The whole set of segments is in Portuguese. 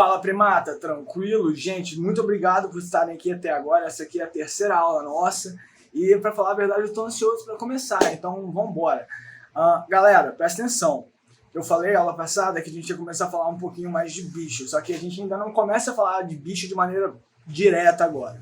Fala, primata, tranquilo? Gente, muito obrigado por estarem aqui até agora. Essa aqui é a terceira aula nossa e, para falar a verdade, eu estou ansioso para começar, então vamos embora. Galera, presta atenção. Eu falei aula passada que a gente ia começar a falar um pouquinho mais de bicho, só que a gente ainda não começa a falar de bicho de maneira direta agora.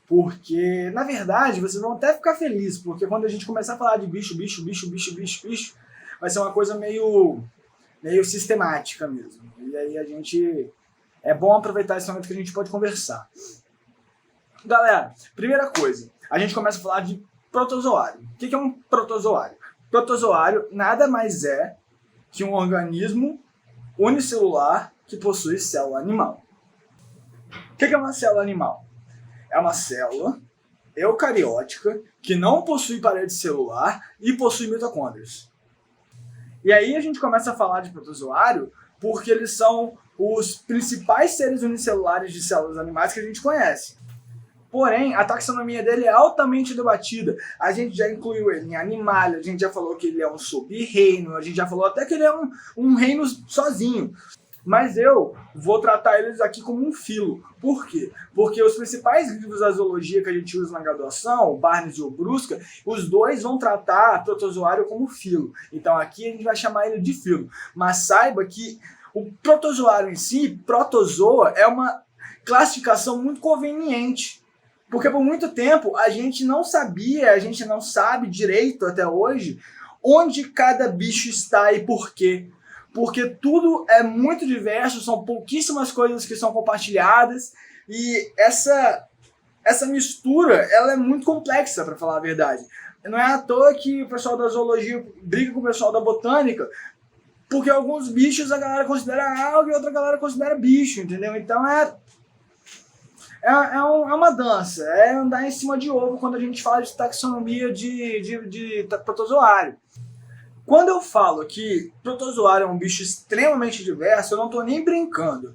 Porque, na verdade, vocês vão até ficar felizes, porque quando a gente começar a falar de bicho, vai ser uma coisa meio sistemática mesmo. E aí a gente... É bom aproveitar esse momento que a gente pode conversar. Galera, primeira coisa, a gente começa a falar de protozoário. O que é um protozoário? Protozoário nada mais é que um organismo unicelular que possui célula animal. O que é uma célula animal? É uma célula eucariótica que não possui parede celular e possui mitocôndrias. E aí a gente começa a falar de protozoário porque eles são os principais seres unicelulares de células animais que a gente conhece. Porém, a taxonomia dele é altamente debatida. A gente já incluiu ele em Animalia, a gente já falou que ele é um sub-reino, a gente já falou até que ele é um reino sozinho. Mas eu vou tratar eles aqui como um filo. Por quê? Porque os principais livros da zoologia que a gente usa na graduação, o Barnes e o Brusca, os dois vão tratar protozoário como filo. Então aqui a gente vai chamar ele de filo. Mas saiba que o protozoário em si, protozoa, é uma classificação muito conveniente. Porque por muito tempo a gente não sabia, a gente não sabe direito até hoje, onde cada bicho está e por quê. Porque tudo é muito diverso, são pouquíssimas coisas que são compartilhadas e essa mistura ela é muito complexa, para falar a verdade. Não é à toa que o pessoal da zoologia briga com o pessoal da botânica, porque alguns bichos a galera considera algo e outra galera considera bicho, entendeu? Então é uma dança, é andar em cima de ovo quando a gente fala de taxonomia de protozoário. Quando eu falo que protozoário é um bicho extremamente diverso, eu não estou nem brincando,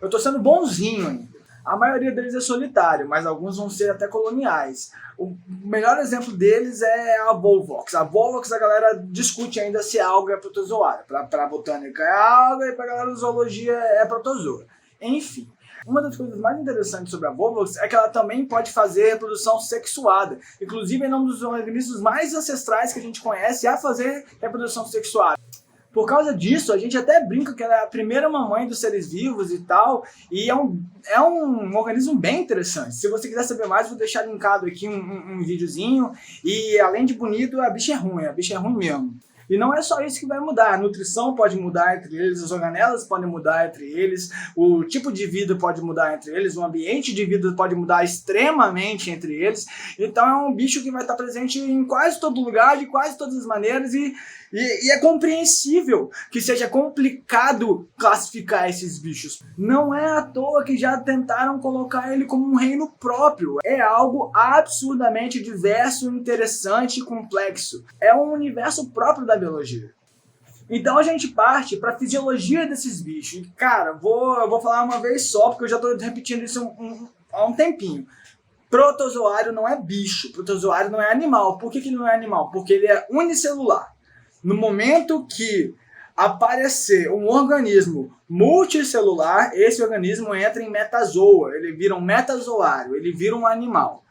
eu tô sendo bonzinho ainda. A maioria deles é solitário, mas alguns vão ser até coloniais. O melhor exemplo deles é a Volvox. A Volvox a galera discute ainda se alga é protozoário. Para a botânica é alga e para a galera da zoologia é protozoa. Enfim. Uma das coisas mais interessantes sobre a Volvox é que ela também pode fazer reprodução sexuada. Inclusive, é um dos organismos mais ancestrais que a gente conhece a fazer reprodução sexuada. Por causa disso, a gente até brinca que ela é a primeira mamãe dos seres vivos e tal, e é um organismo bem interessante. Se você quiser saber mais, vou deixar linkado aqui um videozinho, e além de bonito, a bicha é ruim mesmo. E não é só isso que vai mudar, a nutrição pode mudar entre eles, as organelas podem mudar entre eles, o tipo de vida pode mudar entre eles, o ambiente de vida pode mudar extremamente entre eles. Então é um bicho que vai estar presente em quase todo lugar, de quase todas as maneiras, e é compreensível que seja complicado classificar esses bichos. Não é à toa que já tentaram colocar ele como um reino próprio. É algo absurdamente diverso, interessante e complexo. É um universo próprio da biologia. Então a gente parte para a fisiologia desses bichos. E, cara, eu vou falar uma vez só, porque eu já estou repetindo isso há um tempinho. Protozoário não é bicho, protozoário não é animal. Por que ele não é animal? Porque ele é unicelular. No momento que aparecer um organismo multicelular, esse organismo entra em metazoa, ele vira um metazoário, ele vira um animal.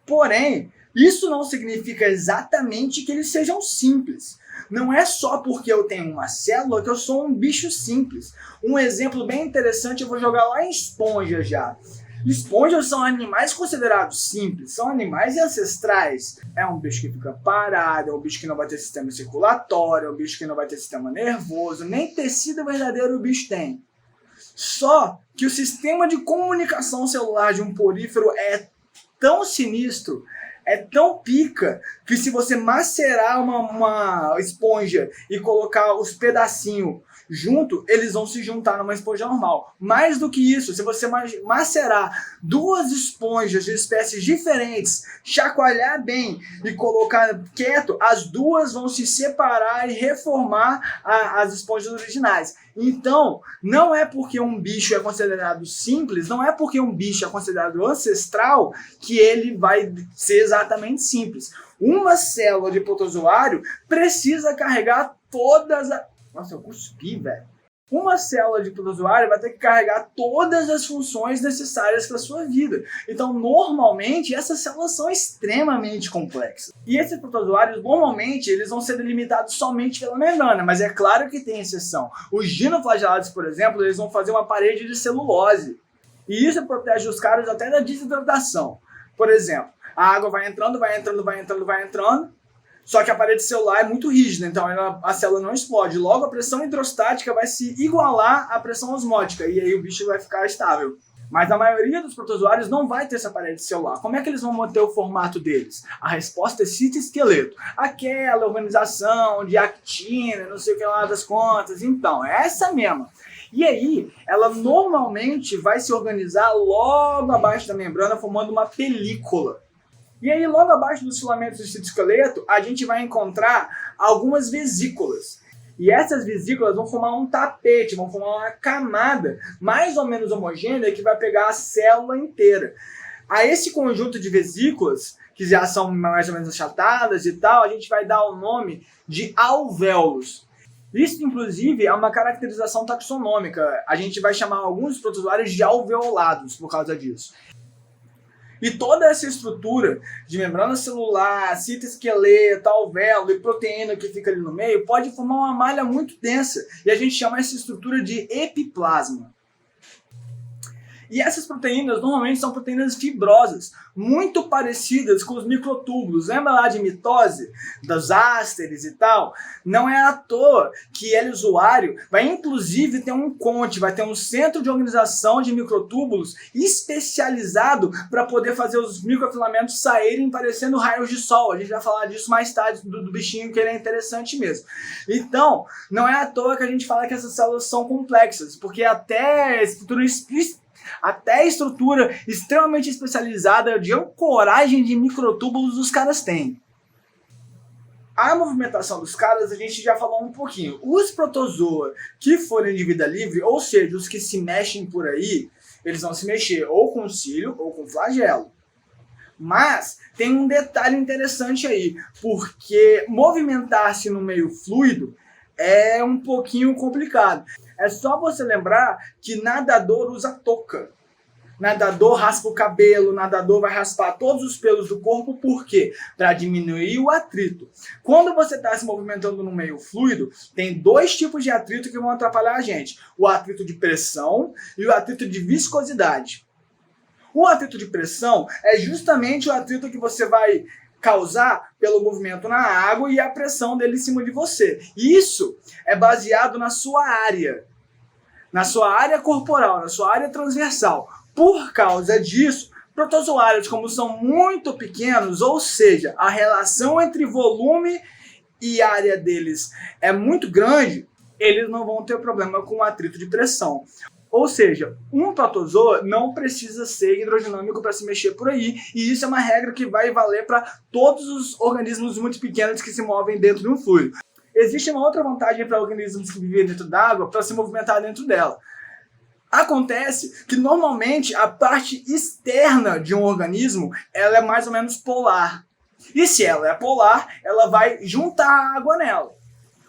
Porém, isso não significa exatamente que eles sejam simples. Não é só porque eu tenho uma célula que eu sou um bicho simples. Um exemplo bem interessante eu vou jogar lá em esponja já. Esponjas são animais considerados simples, são animais ancestrais. É um bicho que fica parado, é um bicho que não vai ter sistema circulatório, é um bicho que não vai ter sistema nervoso, nem tecido verdadeiro o bicho tem. Só que o sistema de comunicação celular de um porífero é tão sinistro, é tão pica, que se você macerar uma esponja e colocar os pedacinhos junto, eles vão se juntar numa esponja normal. Mais do que isso, se você macerar duas esponjas de espécies diferentes, chacoalhar bem e colocar quieto, as duas vão se separar e reformar as esponjas originais. Então, não é porque um bicho é considerado simples, não é porque um bicho é considerado ancestral que ele vai ser exatamente simples. Uma célula de protozoário precisa carregar todas as... Nossa, eu cuspi, velho. Uma célula de protozoário vai ter que carregar todas as funções necessárias para a sua vida. Então, normalmente, essas células são extremamente complexas. E esses protozoários, normalmente, eles vão ser delimitados somente pela membrana, mas é claro que tem exceção. Os dinoflagelados, por exemplo, eles vão fazer uma parede de celulose. E isso protege os caras até da desidratação. Por exemplo, a água vai entrando, só que a parede celular é muito rígida, então a célula não explode. Logo, a pressão hidrostática vai se igualar à pressão osmótica, e aí o bicho vai ficar estável. Mas a maioria dos protozoários não vai ter essa parede celular. Como é que eles vão manter o formato deles? A resposta é citoesqueleto. Aquela organização de actina, não sei o que lá das contas. Então, é essa mesma. E aí, ela normalmente vai se organizar logo abaixo da membrana, formando uma película. E aí, logo abaixo dos filamentos do citoesqueleto, a gente vai encontrar algumas vesículas. E essas vesículas vão formar um tapete, vão formar uma camada mais ou menos homogênea que vai pegar a célula inteira. A esse conjunto de vesículas, que já são mais ou menos achatadas e tal, a gente vai dar o nome de alvéolos. Isso, inclusive, é uma caracterização taxonômica. A gente vai chamar alguns protozoários de alveolados por causa disso. E toda essa estrutura de membrana celular, citoesqueleto, alvéolo e proteína que fica ali no meio pode formar uma malha muito densa. E a gente chama essa estrutura de epiplasma. E essas proteínas normalmente são proteínas fibrosas, muito parecidas com os microtúbulos. Lembra lá de mitose, dos ásteres e tal? Não é à toa que ele, usuário, vai inclusive ter um CONT, vai ter um centro de organização de microtúbulos especializado para poder fazer os microfilamentos saírem parecendo raios de sol. A gente vai falar disso mais tarde, do bichinho, que ele é interessante mesmo. Então, não é à toa que a gente fala que essas células são complexas, porque até a estrutura extremamente especializada de ancoragem de microtúbulos os caras têm. A movimentação dos caras a gente já falou um pouquinho. Os protozoa que forem de vida livre, ou seja, os que se mexem por aí, eles vão se mexer ou com cílio ou com flagelo. Mas tem um detalhe interessante aí, porque movimentar-se no meio fluido é um pouquinho complicado. É só você lembrar que nadador usa touca. Nadador raspa o cabelo, nadador vai raspar todos os pelos do corpo, por quê? Para diminuir o atrito. Quando você está se movimentando no meio fluido, tem dois tipos de atrito que vão atrapalhar a gente. O atrito de pressão e o atrito de viscosidade. O atrito de pressão é justamente o atrito que você vai causar pelo movimento na água e a pressão dele em cima de você. Isso é baseado na sua área corporal, na sua área transversal. Por causa disso, protozoários, como são muito pequenos, ou seja, a relação entre volume e área deles é muito grande, eles não vão ter problema com o atrito de pressão. Ou seja, um protozoa não precisa ser hidrodinâmico para se mexer por aí, e isso é uma regra que vai valer para todos os organismos muito pequenos que se movem dentro de um fluido. Existe uma outra vantagem para organismos que vivem dentro d'água para se movimentar dentro dela. Acontece que normalmente a parte externa de um organismo ela é mais ou menos polar. E se ela é polar, ela vai juntar água nela.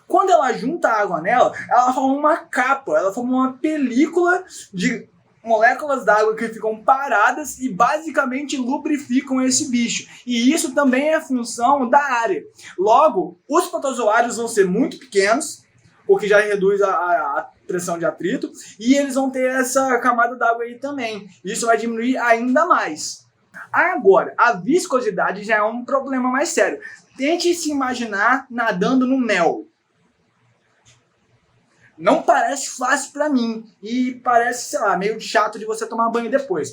Quando ela junta água nela, ela forma uma capa, ela forma uma película de moléculas d'água que ficam paradas e basicamente lubrificam esse bicho. E isso também é função da área. Logo, os protozoários vão ser muito pequenos, o que já reduz a pressão de atrito, e eles vão ter essa camada d'água aí também. Isso vai diminuir ainda mais. Agora, a viscosidade já é um problema mais sério. Tente se imaginar nadando no mel. Não parece fácil para mim e parece, sei lá, meio chato de você tomar banho depois.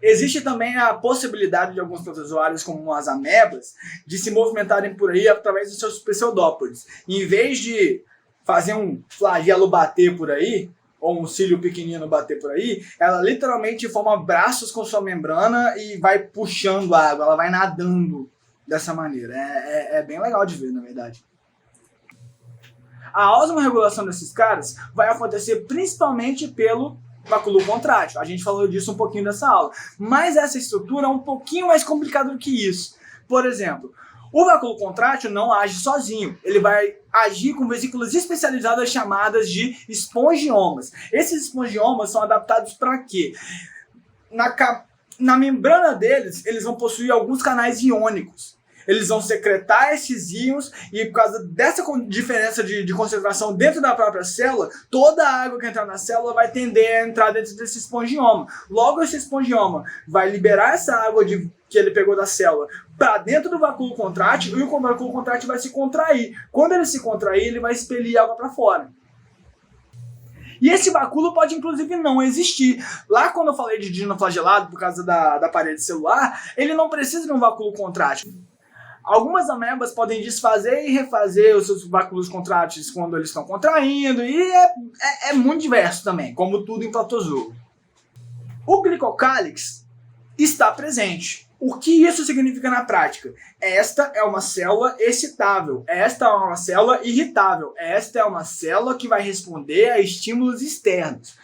Existe também a possibilidade de alguns protozoários, como as amebas, de se movimentarem por aí através dos seus pseudópodes. Em vez de fazer um flagelo bater por aí, ou um cílio pequenino bater por aí, ela literalmente forma braços com sua membrana e vai puxando a água, ela vai nadando dessa maneira. É bem legal de ver, na verdade. A osmorregulação desses caras vai acontecer principalmente pelo báculo contrátil. A gente falou disso um pouquinho nessa aula. Mas essa estrutura é um pouquinho mais complicada do que isso. Por exemplo, O vacúolo contrátil não age sozinho, ele vai agir com vesículas especializadas chamadas de espongiomas. Esses espongiomas são adaptados para quê? Na membrana deles, eles vão possuir alguns canais iônicos. Eles vão secretar esses íons e por causa dessa diferença de concentração dentro da própria célula, toda a água que entrar na célula vai tender a entrar dentro desse espongioma. Logo, esse espongioma vai liberar essa água que ele pegou da célula para dentro do vacúolo contrátil e o vacúolo contrátil vai se contrair. Quando ele se contrair, ele vai expelir água para fora. E esse vacúolo pode, inclusive, não existir. Lá, quando eu falei de dinoflagelado, por causa da parede celular, ele não precisa de um vacúolo contrátil. Algumas amebas podem desfazer e refazer os seus vacúolos contráteis quando eles estão contraindo, e é muito diverso também, como tudo em protozoo. O glicocálix está presente. O que isso significa na prática? Esta é uma célula excitável, esta é uma célula irritável, esta é uma célula que vai responder a estímulos externos.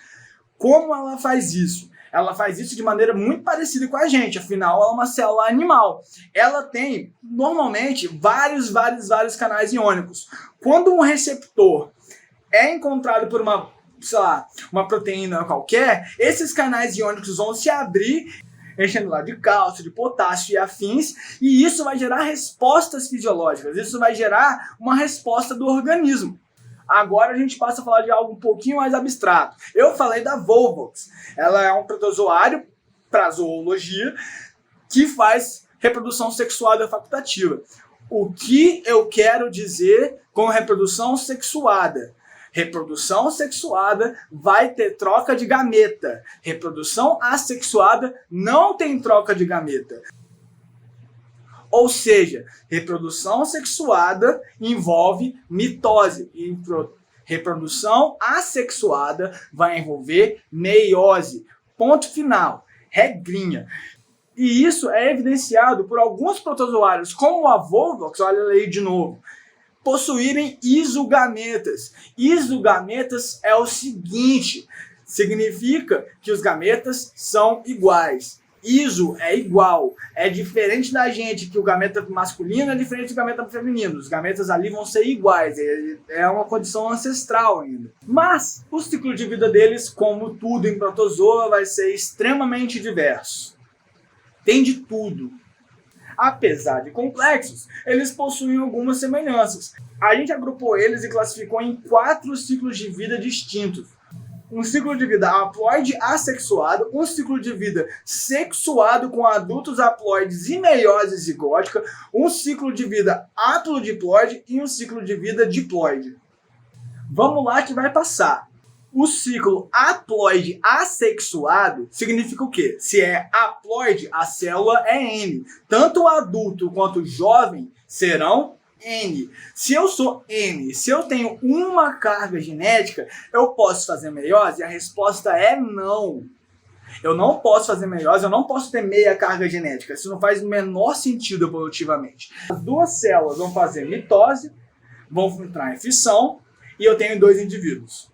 Como ela faz isso? Ela faz isso de maneira muito parecida com a gente, afinal ela é uma célula animal. Ela tem, normalmente, vários canais iônicos. Quando um receptor é encontrado por uma proteína qualquer, esses canais iônicos vão se abrir, enchendo lá de cálcio, de potássio e afins, e isso vai gerar respostas fisiológicas, isso vai gerar uma resposta do organismo. Agora a gente passa a falar de algo um pouquinho mais abstrato. Eu falei da Volvox. Ela é um protozoário para zoologia que faz reprodução sexuada facultativa. O que eu quero dizer com reprodução sexuada? Reprodução sexuada vai ter troca de gameta. Reprodução assexuada não tem troca de gameta. Ou seja, reprodução sexuada envolve mitose. E reprodução assexuada vai envolver meiose. Ponto final. Regrinha. E isso é evidenciado por alguns protozoários, como a Volvox, olha aí de novo, possuírem isogametas. Isogametas é o seguinte, significa que os gametas são iguais. Iso é igual, é diferente da gente, que o gameta masculino é diferente do gameta feminino. Os gametas ali vão ser iguais, é uma condição ancestral ainda. Mas o ciclo de vida deles, como tudo em protozoa, vai ser extremamente diverso. Tem de tudo. Apesar de complexos, eles possuem algumas semelhanças. A gente agrupou eles e classificou em 4 ciclos de vida distintos. Um ciclo de vida haploide assexuado, um ciclo de vida sexuado com adultos haploides e meiose zigótica, um ciclo de vida haplodiploide e um ciclo de vida diploide. Vamos lá que vai passar. O ciclo haploide assexuado significa o quê? Se é haploide, a célula é N. Tanto o adulto quanto o jovem serão N. Se eu sou N, se eu tenho uma carga genética, eu posso fazer meiose? A resposta é não. Eu não posso fazer meiose, eu não posso ter meia carga genética. Isso não faz o menor sentido evolutivamente. As duas células vão fazer mitose, vão entrar em fissão, e eu tenho 2 indivíduos.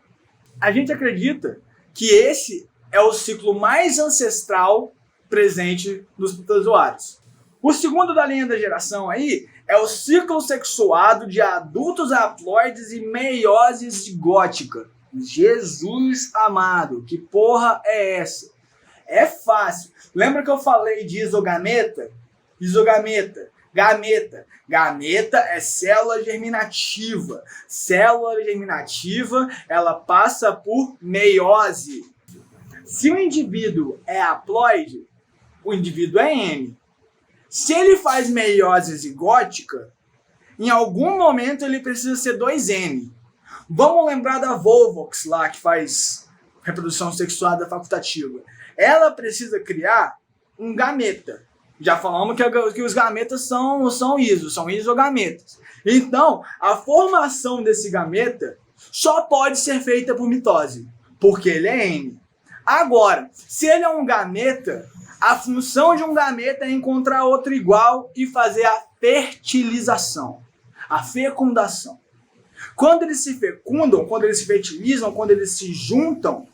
A gente acredita que esse é o ciclo mais ancestral presente nos protozoários. O segundo da linha da geração aí é o ciclo sexuado de adultos haploides e meiose zigótica. Jesus amado, que porra é essa? É fácil. Lembra que eu falei de isogameta? Isogameta, gameta. Gameta é célula germinativa. Célula germinativa, ela passa por meiose. Se o indivíduo é haploide, o indivíduo é M. Se ele faz meiose zigótica, em algum momento ele precisa ser 2N. Vamos lembrar da Volvox lá, que faz reprodução sexuada facultativa. Ela precisa criar um gameta. Já falamos que os gametas são isogametas. Então, a formação desse gameta só pode ser feita por mitose, porque ele é N. Agora, se ele é um gameta, a função de um gameta é encontrar outro igual e fazer a fertilização, a fecundação. Quando eles se fecundam, quando eles se fertilizam, quando eles se juntam,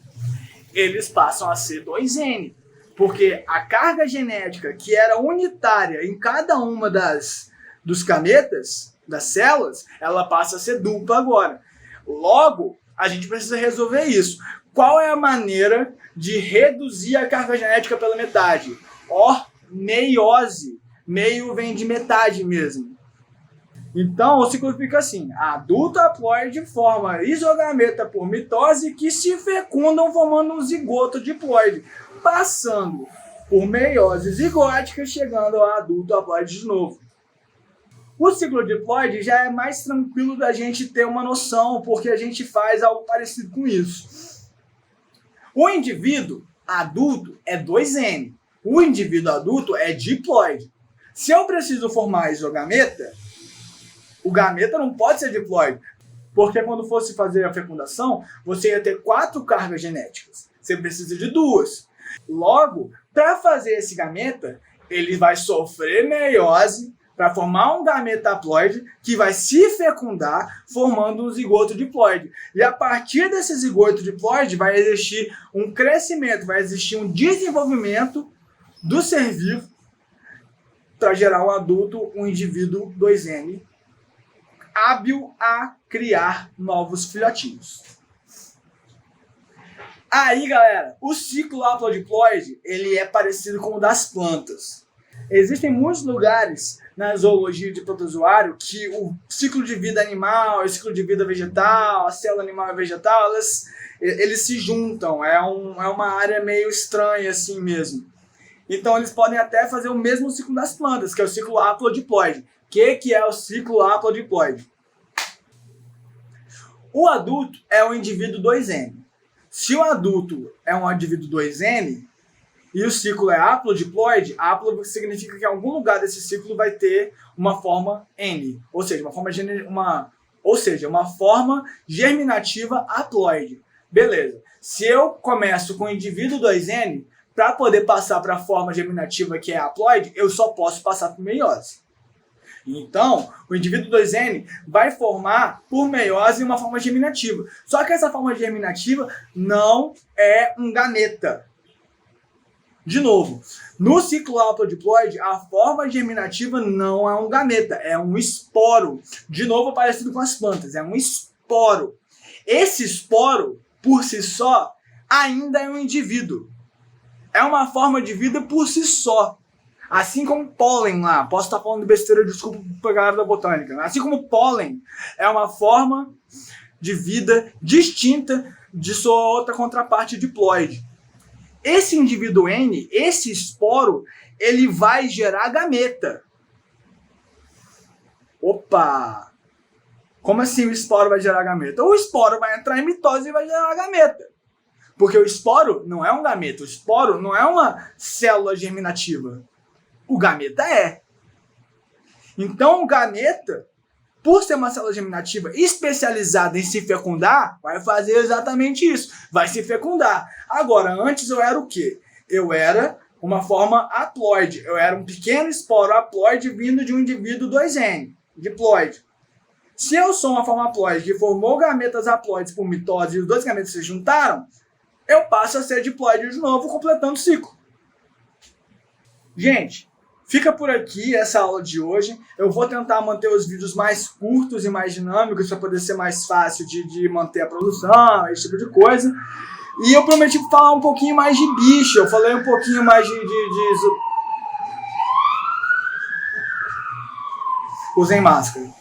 eles passam a ser 2N. Porque a carga genética que era unitária em cada uma das dos gametas, das células, ela passa a ser dupla agora. Logo, a gente precisa resolver isso. Qual é a maneira de reduzir a carga genética pela metade? Meiose. Meio vem de metade mesmo. Então, o ciclo fica assim. Adulto haploide forma isogameta por mitose que se fecundam formando um zigoto diploide, passando por meiose zigótica, chegando ao adulto haploide de novo. O ciclo diploide já é mais tranquilo da gente ter uma noção, porque a gente faz algo parecido com isso. O indivíduo adulto é 2N. O indivíduo adulto é diploide. Se eu preciso formar isogameta, o gameta não pode ser diploide, porque quando fosse fazer a fecundação, você ia ter 4 cargas genéticas. Você precisa de 2. Logo, para fazer esse gameta, ele vai sofrer meiose para formar um gameta haploide que vai se fecundar formando um zigoto diploide. E a partir desse zigoto diploide vai existir um crescimento, vai existir um desenvolvimento do ser vivo para gerar um adulto, um indivíduo 2N, hábil a criar novos filhotinhos. Aí, galera, o ciclo haplodiploide, ele é parecido com o das plantas. Existem muitos lugares na zoologia de protozoário que o ciclo de vida animal, o ciclo de vida vegetal, a célula animal e vegetal, eles se juntam. É uma área meio estranha assim mesmo. Então eles podem até fazer o mesmo ciclo das plantas, que é o ciclo haplodiploide. O que é o ciclo haplodiploide? O adulto é um indivíduo 2N. Se o adulto é um indivíduo 2N e o ciclo é haplodiploide, haplo significa que em algum lugar desse ciclo vai ter uma forma N, ou seja, uma forma germinativa haploide. Beleza. Se eu começo com o indivíduo 2N, para poder passar para a forma germinativa que é haploide, eu só posso passar por meiose. Então, o indivíduo 2N vai formar por meiose uma forma germinativa. Só que essa forma germinativa não é um gameta. De novo, no ciclo haplodiploide, a forma germinativa não é um gameta, é um esporo. De novo, parecido com as plantas, é um esporo. Esse esporo, por si só, ainda é um indivíduo. É uma forma de vida por si só. Assim como pólen lá, posso estar falando besteira, desculpa pra galera da botânica. Assim como pólen é uma forma de vida distinta de sua outra contraparte diploide. Esse indivíduo N, esse esporo, ele vai gerar gameta. Opa! Como assim o esporo vai gerar gameta? O esporo vai entrar em mitose e vai gerar gameta. Porque o esporo não é um gameta, o esporo não é uma célula germinativa. O gameta é. Então o gameta, por ser uma célula germinativa especializada em se fecundar, vai fazer exatamente isso. Vai se fecundar. Agora, antes eu era o quê? Eu era uma forma haploide. Eu era um pequeno esporo haploide vindo de um indivíduo 2N, diploide. Se eu sou uma forma haploide que formou gametas haploides por mitose e os dois gametas se juntaram, eu passo a ser diploide de novo, completando o ciclo. Gente, fica por aqui essa aula de hoje. Eu vou tentar manter os vídeos mais curtos e mais dinâmicos para poder ser mais fácil de manter a produção, esse tipo de coisa. E eu prometi falar um pouquinho mais de bicho. Eu falei um pouquinho mais Usem máscara.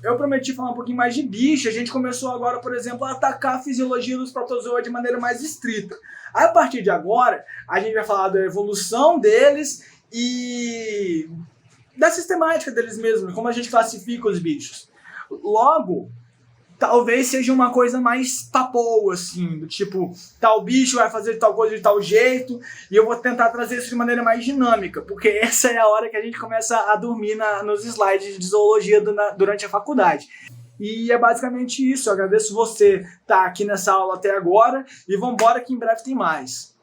Eu prometi falar um pouquinho mais de bicho. A gente começou agora, por exemplo, a atacar a fisiologia dos protozoa de maneira mais estrita. A partir de agora, a gente vai falar da evolução deles e da sistemática deles mesmos, como a gente classifica os bichos. Logo, talvez seja uma coisa mais papoa, assim, do tipo, tal bicho vai fazer tal coisa de tal jeito, e eu vou tentar trazer isso de maneira mais dinâmica, porque essa é a hora que a gente começa a dormir nos slides de zoologia durante a faculdade. E é basicamente isso. Eu agradeço você estar aqui nessa aula até agora, e vambora que em breve tem mais.